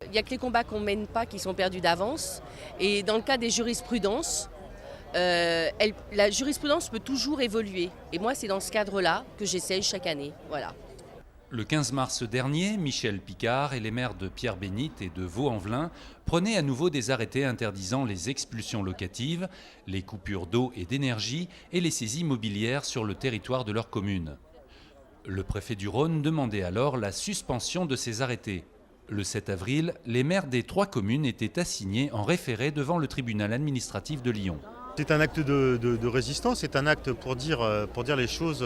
il n'y a que les combats qu'on ne mène pas qui sont perdus d'avance. Et dans le cas des jurisprudences, la jurisprudence peut toujours évoluer. Et moi, c'est dans ce cadre-là que j'essaye chaque année. Voilà. Le 15 mars dernier, Michel Picard et les maires de Pierre-Bénite et de Vaux-en-Velin prenaient à nouveau des arrêtés interdisant les expulsions locatives, les coupures d'eau et d'énergie et les saisies mobilières sur le territoire de leur commune. Le préfet du Rhône demandait alors la suspension de ces arrêtés. Le 7 avril, les maires des 3 communes étaient assignés en référé devant le tribunal administratif de Lyon. C'est un acte de résistance, c'est un acte pour dire les choses.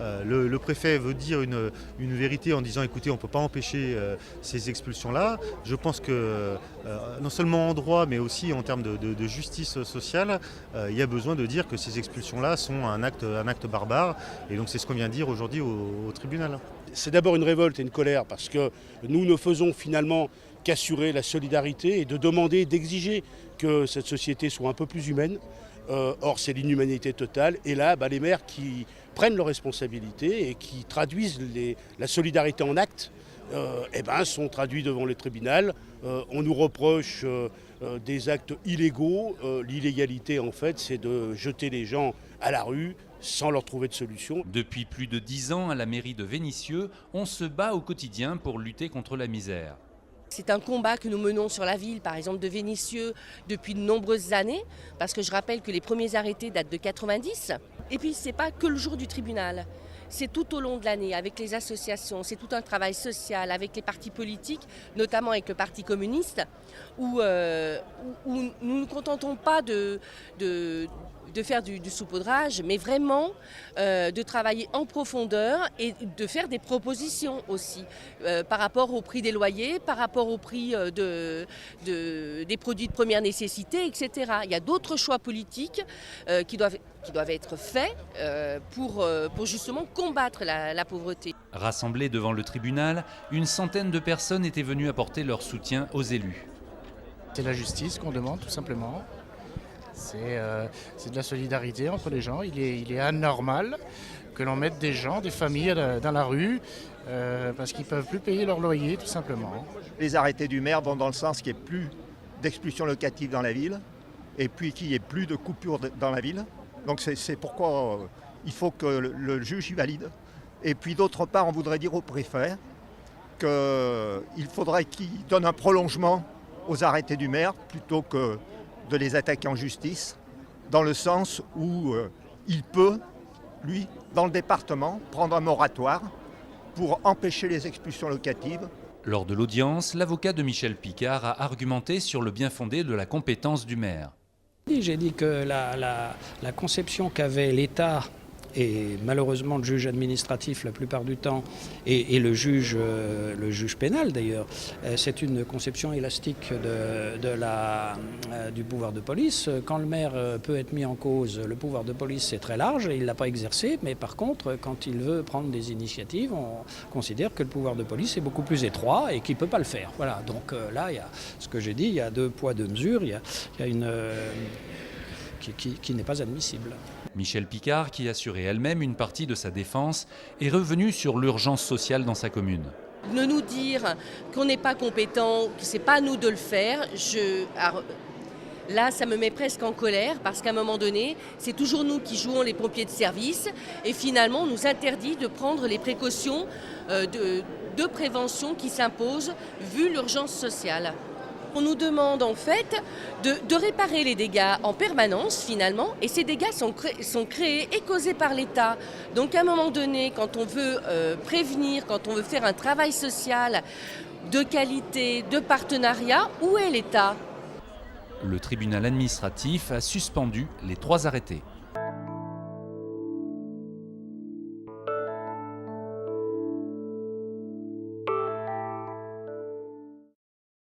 Le préfet veut dire une vérité en disant écoutez, on ne peut pas empêcher ces expulsions-là. Je pense que non seulement en droit, mais aussi en termes de justice sociale, il y a besoin de dire que ces expulsions-là sont un acte barbare. Et donc c'est ce qu'on vient dire aujourd'hui au tribunal. C'est d'abord une révolte et une colère parce que nous ne faisons finalement qu'assurer la solidarité et de demander, d'exiger que cette société soit un peu plus humaine. Or, c'est l'inhumanité totale. Et là, les maires qui prennent leurs responsabilités et qui traduisent la solidarité en actes, sont traduits devant le tribunal. On nous reproche des actes illégaux. L'illégalité, en fait, c'est de jeter les gens à la rue sans leur trouver de solution. Depuis plus de 10 ans, à la mairie de Vénissieux, on se bat au quotidien pour lutter contre la misère. C'est un combat que nous menons sur la ville, par exemple de Vénissieux, depuis de nombreuses années, parce que je rappelle que les premiers arrêtés datent de 90. Et puis, ce n'est pas que le jour du tribunal. C'est tout au long de l'année, avec les associations, c'est tout un travail social, avec les partis politiques, notamment avec le Parti communiste, où nous ne nous contentons pas de faire du saupoudrage, mais vraiment de travailler en profondeur et de faire des propositions aussi par rapport au prix des loyers, par rapport au prix des produits de première nécessité, etc. Il y a d'autres choix politiques qui doivent être faits pour justement combattre la pauvreté. Rassemblés devant le tribunal, une centaine de personnes étaient venues apporter leur soutien aux élus. C'est la justice qu'on demande tout simplement. C'est de la solidarité entre les gens. Il est anormal que l'on mette des gens, des familles dans la rue parce qu'ils ne peuvent plus payer leur loyer tout simplement. Les arrêtés du maire vont dans le sens qu'il n'y ait plus d'expulsion locative dans la ville et puis qu'il n'y ait plus de coupure dans la ville. Donc c'est pourquoi il faut que le juge y valide. Et puis d'autre part, on voudrait dire au préfet qu'il faudrait qu'il donne un prolongement aux arrêtés du maire plutôt que de les attaquer en justice, dans le sens où il peut, lui, dans le département, prendre un moratoire pour empêcher les expulsions locatives. Lors de l'audience, l'avocat de Michel Picard a argumenté sur le bien-fondé de la compétence du maire. J'ai dit que la conception qu'avait l'État et malheureusement le juge administratif la plupart du temps et le juge pénal d'ailleurs, c'est une conception élastique du pouvoir de police. Quand le maire peut être mis en cause, le pouvoir de police c'est très large et il ne l'a pas exercé, mais par contre quand il veut prendre des initiatives, on considère que le pouvoir de police est beaucoup plus étroit et qu'il ne peut pas le faire. Voilà, donc là, il y a ce que j'ai dit, il y a 2 poids 2 mesures, il y a une qui n'est pas admissible. Michel Picard, qui assurait elle-même une partie de sa défense, est revenu sur l'urgence sociale dans sa commune. Ne nous dire qu'on n'est pas compétent, que ce n'est pas à nous de le faire, là ça me met presque en colère parce qu'à un moment donné, c'est toujours nous qui jouons les pompiers de service et finalement on nous interdit de prendre les précautions de prévention qui s'imposent vu l'urgence sociale. On nous demande en fait de réparer les dégâts en permanence finalement et ces dégâts sont créés et causés par l'État. Donc à un moment donné, quand on veut prévenir, quand on veut faire un travail social de qualité, de partenariat, où est l'État ? Le tribunal administratif a suspendu les 3 arrêtés.